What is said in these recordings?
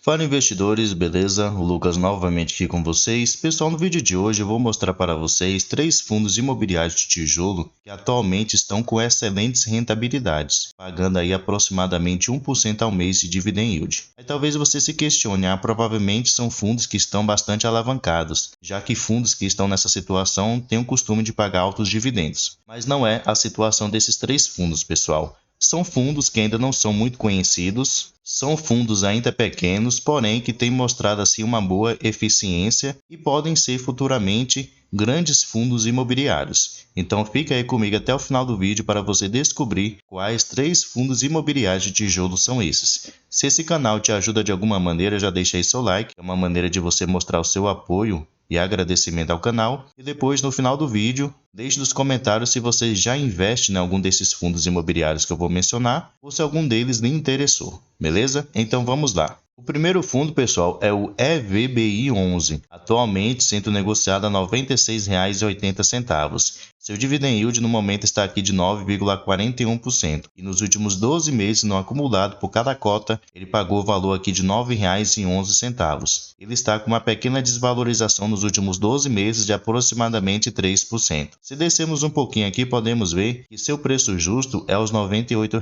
Fala investidores, beleza? O Lucas novamente aqui com vocês. Pessoal, no vídeo de hoje eu vou mostrar para vocês 3 fundos imobiliários de tijolo que atualmente estão com excelentes rentabilidades, pagando aí aproximadamente 1% ao mês de dividend yield. Aí talvez você se questione, provavelmente são fundos que estão bastante alavancados, já que fundos que estão nessa situação têm o costume de pagar altos dividendos. Mas não é a situação desses 3 fundos, pessoal. São fundos que ainda não são muito conhecidos, são fundos ainda pequenos, porém que têm mostrado assim uma boa eficiência e podem ser futuramente grandes fundos imobiliários. Então fica aí comigo até o final do vídeo para você descobrir quais 3 fundos imobiliários de tijolo são esses. Se esse canal te ajuda de alguma maneira, já deixa aí seu like, é uma maneira de você mostrar o seu apoio e agradecimento ao canal. E depois, no final do vídeo, deixe nos comentários se você já investe em algum desses fundos imobiliários que eu vou mencionar ou se algum deles lhe interessou, beleza? Então vamos lá. O primeiro fundo, pessoal, é o EVBI11, atualmente sendo negociado a R$ 96,80. Seu dividend yield no momento está aqui de 9,41% e nos últimos 12 meses no acumulado por cada cota, ele pagou o valor aqui de R$ 9,11. Ele está com uma pequena desvalorização nos últimos 12 meses de aproximadamente 3%. Se descermos um pouquinho aqui, podemos ver que seu preço justo é os R$ 98,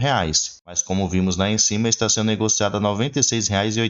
mas como vimos lá em cima, está sendo negociado a R$ 96,80.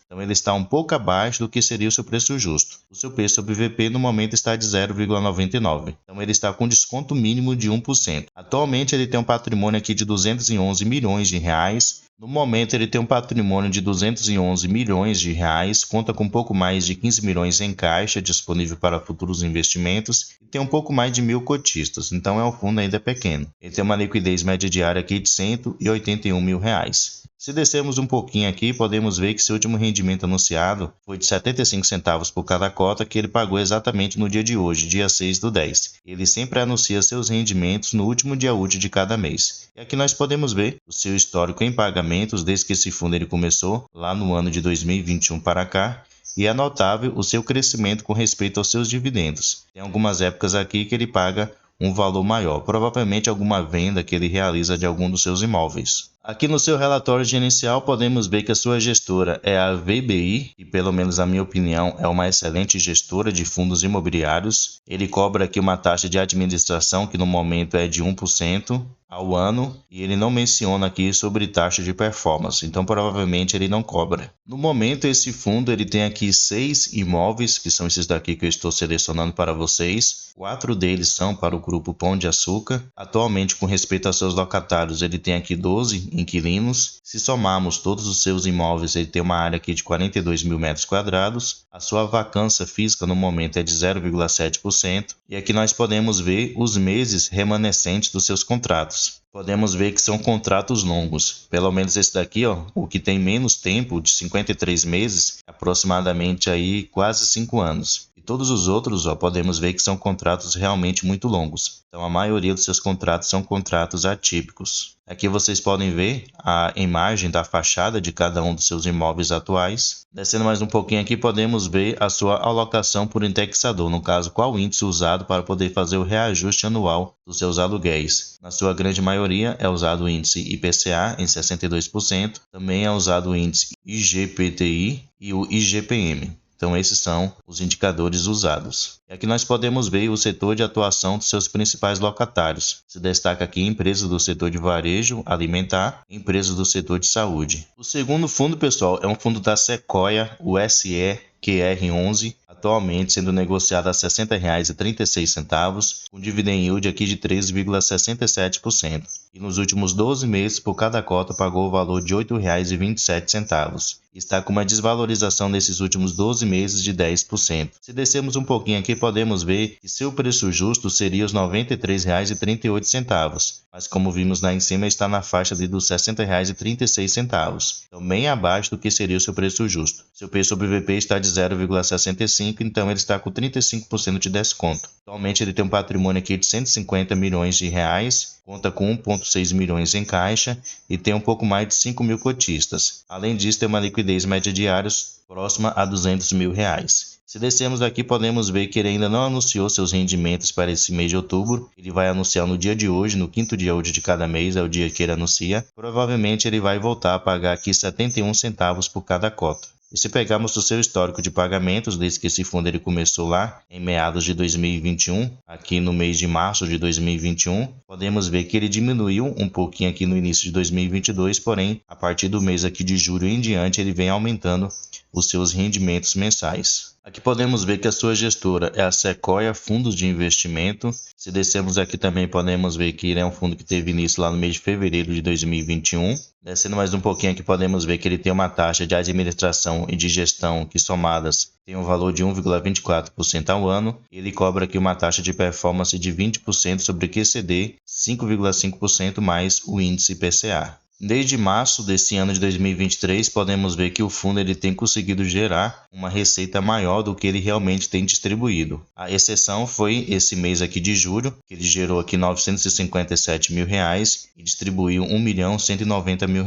Então ele está um pouco abaixo do que seria o seu preço justo. O seu preço sobre VP no momento está de 0,99. Então ele está com desconto mínimo de 1%. Atualmente ele tem um patrimônio aqui de 211 milhões de reais. No momento ele tem um patrimônio de 211 milhões de reais, conta com um pouco mais de 15 milhões em caixa disponível para futuros investimentos e tem um pouco mais de 1.000 cotistas, então é um fundo ainda pequeno. Ele tem uma liquidez média diária aqui de 181 mil reais. Se descermos um pouquinho aqui, podemos ver que seu último rendimento anunciado foi de 75 centavos por cada cota que ele pagou exatamente no dia de hoje, dia 6/10. Ele sempre anuncia seus rendimentos no último dia útil de cada mês. E aqui nós podemos ver o seu histórico em pagamentos desde que esse fundo ele começou, lá no ano de 2021 para cá. E é notável o seu crescimento com respeito aos seus dividendos. Tem algumas épocas aqui que ele paga um valor maior, provavelmente alguma venda que ele realiza de algum dos seus imóveis. Aqui no seu relatório gerencial podemos ver que a sua gestora é a VBI, e pelo menos a minha opinião é uma excelente gestora de fundos imobiliários. Ele cobra aqui uma taxa de administração que no momento é de 1% ao ano e ele não menciona aqui sobre taxa de performance, então provavelmente ele não cobra. No momento esse fundo ele tem aqui 6 imóveis, que são esses daqui que eu estou selecionando para vocês. 4 deles são para o grupo Pão de Açúcar. Atualmente, com respeito aos seus locatários, ele tem aqui 12 inquilinos. Se somarmos todos os seus imóveis, ele tem uma área aqui de 42 mil metros quadrados. A sua vacância física no momento é de 0,7%. E aqui nós podemos ver os meses remanescentes dos seus contratos. Podemos ver que são contratos longos. Pelo menos esse daqui, o que tem menos tempo, de 53 meses, aproximadamente aí quase 5 anos. E todos os outros, podemos ver que são contratos realmente muito longos. Então a maioria dos seus contratos são contratos atípicos. Aqui vocês podem ver a imagem da fachada de cada um dos seus imóveis atuais. Descendo mais um pouquinho aqui, podemos ver a sua alocação por indexador, no caso, qual índice usado para poder fazer o reajuste anual dos seus aluguéis. Na sua grande maioria é usado o índice IPCA em 62%, também é usado o índice IGPTI e o IGPM. Então esses são os indicadores usados. E aqui nós podemos ver o setor de atuação dos seus principais locatários. Se destaca aqui empresas do setor de varejo, alimentar, empresas do setor de saúde. O segundo fundo, pessoal, é um fundo da Sequoia, o SEQR11, atualmente sendo negociado a R$ 60,36, com dividend yield aqui de 13,67%. E nos últimos 12 meses, por cada cota, pagou o valor de R$ 8,27. Está com uma desvalorização nesses últimos 12 meses de 10%. Se descermos um pouquinho aqui, podemos ver que seu preço justo seria os R$ 93,38, mas como vimos lá em cima, está na faixa dos R$ 60,36, então bem abaixo do que seria o seu preço justo. Seu preço sobre VP está de 0,65, então ele está com 35% de desconto. Atualmente ele tem um patrimônio aqui de 150 milhões de reais, conta com 1,6 milhões em caixa e tem um pouco mais de 5 mil cotistas. Além disso, tem uma liquidez média diária próxima a 200 mil reais. Se descermos aqui, podemos ver que ele ainda não anunciou seus rendimentos para esse mês de outubro. Ele vai anunciar no dia de hoje, no quinto dia útil de cada mês, é o dia que ele anuncia. Provavelmente ele vai voltar a pagar aqui 71 centavos por cada cota. E se pegarmos o seu histórico de pagamentos, desde que esse fundo ele começou lá em meados de 2021, aqui no mês de março de 2021, podemos ver que ele diminuiu um pouquinho aqui no início de 2022, porém, a partir do mês aqui de julho em diante, ele vem aumentando os seus rendimentos mensais. Aqui podemos ver que a sua gestora é a Sequoia Fundos de Investimento. Se descermos aqui também podemos ver que ele é um fundo que teve início lá no mês de fevereiro de 2021. Descendo mais um pouquinho aqui podemos ver que ele tem uma taxa de administração e de gestão que somadas tem um valor de 1,24% ao ano. Ele cobra aqui uma taxa de performance de 20% sobre QCD, 5,5% mais o índice IPCA. Desde março desse ano de 2023, podemos ver que o fundo ele tem conseguido gerar uma receita maior do que ele realmente tem distribuído. A exceção foi esse mês aqui de julho, que ele gerou aqui R$ 957 mil e distribuiu R$ 1.190 mil.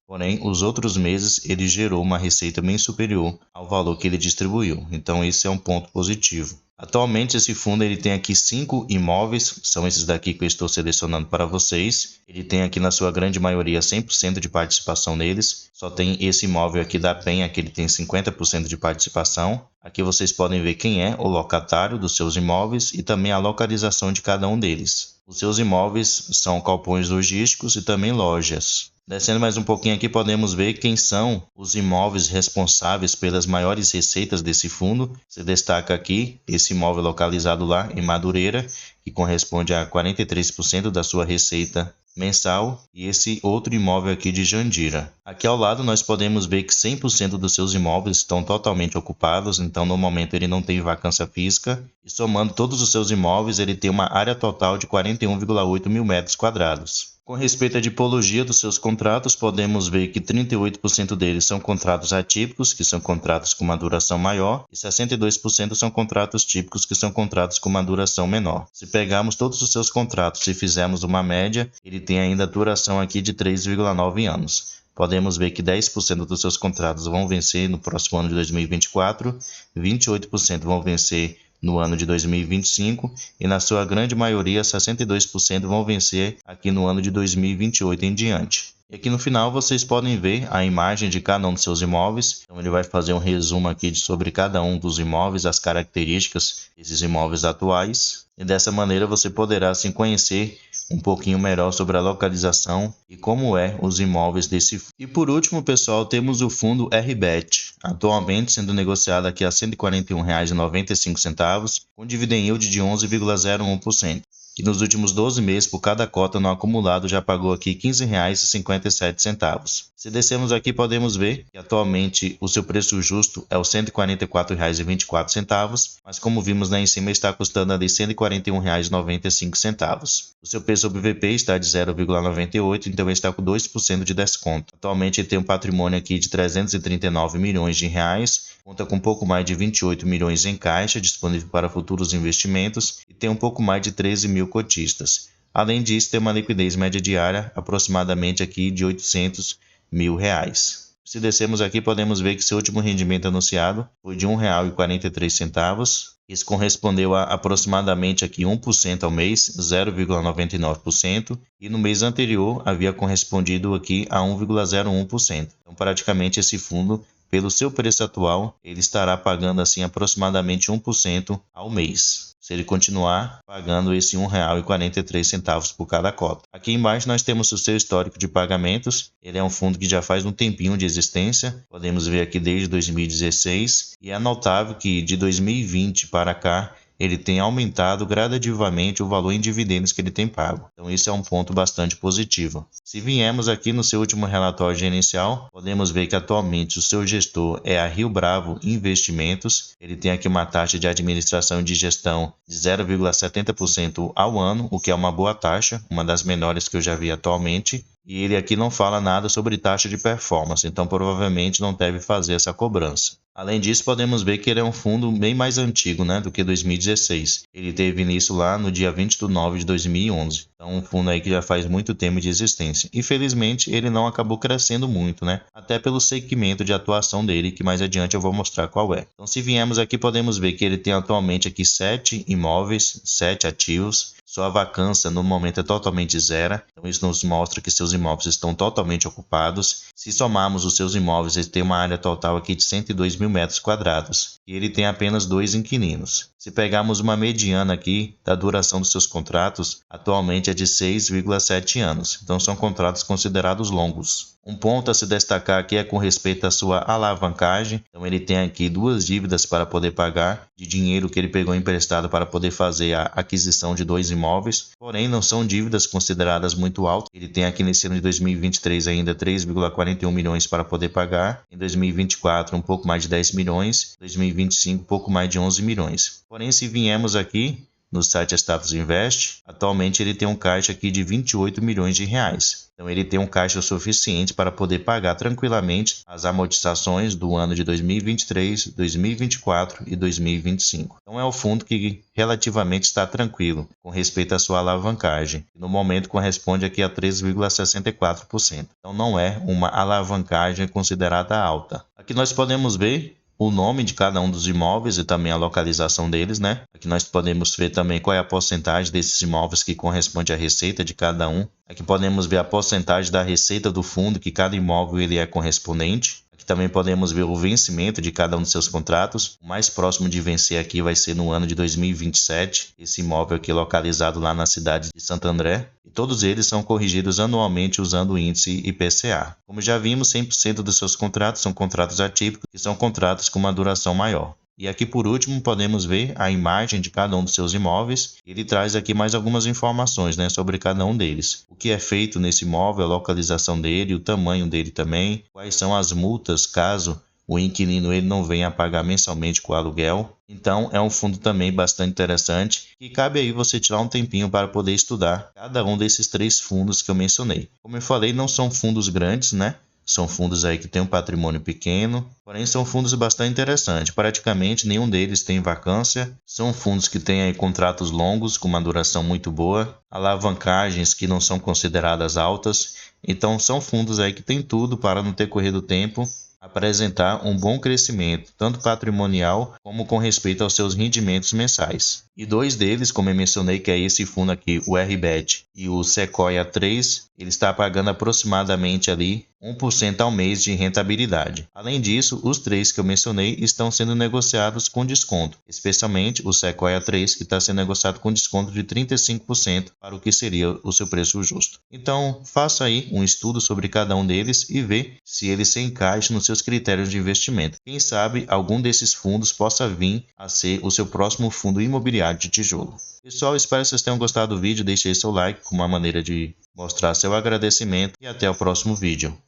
Porém, os outros meses ele gerou uma receita bem superior ao valor que ele distribuiu. Então, esse é um ponto positivo. Atualmente esse fundo ele tem aqui 5 imóveis, são esses daqui que eu estou selecionando para vocês. Ele tem aqui na sua grande maioria 100% de participação neles. Só tem esse imóvel aqui da Penha que ele tem 50% de participação. Aqui vocês podem ver quem é o locatário dos seus imóveis e também a localização de cada um deles. Os seus imóveis são galpões logísticos e também lojas. Descendo mais um pouquinho aqui, podemos ver quem são os imóveis responsáveis pelas maiores receitas desse fundo. Se destaca aqui esse imóvel localizado lá em Madureira, que corresponde a 43% da sua receita mensal, e esse outro imóvel aqui de Jandira. Aqui ao lado nós podemos ver que 100% dos seus imóveis estão totalmente ocupados, então no momento ele não tem vacância física, e somando todos os seus imóveis ele tem uma área total de 41,8 mil metros quadrados. Com respeito à tipologia dos seus contratos, podemos ver que 38% deles são contratos atípicos, que são contratos com uma duração maior, e 62% são contratos típicos, que são contratos com uma duração menor. Se pegarmos todos os seus contratos e fizermos uma média, ele tem ainda a duração aqui de 3,9 anos. Podemos ver que 10% dos seus contratos vão vencer no próximo ano de 2024, 28% vão vencer no ano de 2025 e na sua grande maioria 62% vão vencer aqui no ano de 2028 em diante. E aqui no final vocês podem ver a imagem de cada um dos seus imóveis. Então ele vai fazer um resumo aqui sobre cada um dos imóveis, as características desses imóveis atuais. E dessa maneira você poderá assim conhecer um pouquinho melhor sobre a localização e como é os imóveis desse fundo. E por último, pessoal, temos o fundo RBET, atualmente sendo negociado aqui a R$ 141,95, com dividend yield de 11,01%. E nos últimos 12 meses, por cada cota no acumulado, já pagou aqui R$ 15,57. Se descermos aqui, podemos ver que atualmente o seu preço justo é o R$ 144,24, mas como vimos lá em cima, está custando ali R$ 141,95. O seu preço sobre VP está de 0,98, então ele está com 2% de desconto. Atualmente ele tem um patrimônio aqui de 339 milhões de reais, conta com um pouco mais de 28 milhões em caixa, disponível para futuros investimentos, e tem um pouco mais de 13 mil cotistas. Além disso, tem uma liquidez média diária aproximadamente aqui de 800 mil reais. Se descermos aqui, podemos ver que seu último rendimento anunciado foi de R$ 1,43. Isso correspondeu a aproximadamente aqui 1% ao mês, 0,99%, e no mês anterior havia correspondido aqui a 1,01%. Então, praticamente esse fundo, pelo seu preço atual, ele estará pagando assim aproximadamente 1% ao mês, se ele continuar pagando esse R$ 1,43 por cada cota. Aqui embaixo nós temos o seu histórico de pagamentos. Ele é um fundo que já faz um tempinho de existência, podemos ver aqui desde 2016, e é notável que de 2020 para cá ele tem aumentado gradativamente o valor em dividendos que ele tem pago. Então isso é um ponto bastante positivo. Se viemos aqui no seu último relatório gerencial, podemos ver que atualmente o seu gestor é a Rio Bravo Investimentos. Ele tem aqui uma taxa de administração e de gestão de 0,70% ao ano, o que é uma boa taxa, uma das menores que eu já vi atualmente. E ele aqui não fala nada sobre taxa de performance, então provavelmente não deve fazer essa cobrança. Além disso, podemos ver que ele é um fundo bem mais antigo, né, do que 2016. Ele teve início lá no dia 20 de nove de 2011. Então, um fundo aí que já faz muito tempo de existência. Infelizmente, ele não acabou crescendo muito, né, até pelo segmento de atuação dele, que mais adiante eu vou mostrar qual é. Então, se viemos aqui, podemos ver que ele tem atualmente aqui 7 imóveis, 7 ativos. Sua vacância no momento é totalmente zero, então isso nos mostra que seus imóveis estão totalmente ocupados. Se somarmos os seus imóveis, ele tem uma área total aqui de 102 mil metros quadrados e ele tem apenas 2 inquilinos. Se pegarmos uma mediana aqui da duração dos seus contratos, atualmente é de 6,7 anos, então são contratos considerados longos. Um ponto a se destacar aqui é com respeito à sua alavancagem. Então ele tem aqui duas dívidas para poder pagar de dinheiro que ele pegou emprestado para poder fazer a aquisição de 2 imóveis. Porém, não são dívidas consideradas muito altas. Ele tem aqui nesse ano de 2023 ainda 3,41 milhões para poder pagar. Em 2024 um pouco mais de 10 milhões. Em 2025 um pouco mais de 11 milhões. Porém, se viemos aqui no site Status Invest, atualmente ele tem um caixa aqui de 28 milhões de reais. Então ele tem um caixa suficiente para poder pagar tranquilamente as amortizações do ano de 2023, 2024 e 2025. Então é um fundo que relativamente está tranquilo com respeito à sua alavancagem. No momento corresponde aqui a 3,64%. Então não é uma alavancagem considerada alta. Aqui nós podemos ver o nome de cada um dos imóveis e também a localização deles, né? Aqui nós podemos ver também qual é a porcentagem desses imóveis que corresponde à receita de cada um. Aqui podemos ver a porcentagem da receita do fundo que cada imóvel ele é correspondente. Aqui também podemos ver o vencimento de cada um dos seus contratos. O mais próximo de vencer aqui vai ser no ano de 2027. Esse imóvel aqui localizado lá na cidade de Santo André. E todos eles são corrigidos anualmente usando o índice IPCA. Como já vimos, 100% dos seus contratos são contratos atípicos, que são contratos com uma duração maior. E aqui por último podemos ver a imagem de cada um dos seus imóveis. Ele traz aqui mais algumas informações, né, sobre cada um deles. O que é feito nesse imóvel, a localização dele, o tamanho dele também, quais são as multas caso o inquilino ele não venha a pagar mensalmente com o aluguel. Então é um fundo também bastante interessante e cabe aí você tirar um tempinho para poder estudar cada um desses 3 fundos que eu mencionei. Como eu falei, não são fundos grandes, né? São fundos aí que têm um patrimônio pequeno, porém são fundos bastante interessantes. Praticamente nenhum deles tem vacância. São fundos que têm aí contratos longos com uma duração muito boa, alavancagens que não são consideradas altas. Então são fundos aí que têm tudo para no decorrer do tempo apresentar um bom crescimento, tanto patrimonial como com respeito aos seus rendimentos mensais. E 2 deles, como eu mencionei, que é esse fundo aqui, o RBET e o Sequoia 3, ele está pagando aproximadamente ali 1% ao mês de rentabilidade. Além disso, os 3 que eu mencionei estão sendo negociados com desconto, especialmente o Sequoia 3, que está sendo negociado com desconto de 35% para o que seria o seu preço justo. Então, faça aí um estudo sobre cada um deles e vê se ele se encaixa nos seus critérios de investimento. Quem sabe algum desses fundos possa vir a ser o seu próximo fundo imobiliário de tijolo. Pessoal, espero que vocês tenham gostado do vídeo. Deixe aí seu like como uma maneira de mostrar seu agradecimento e até o próximo vídeo.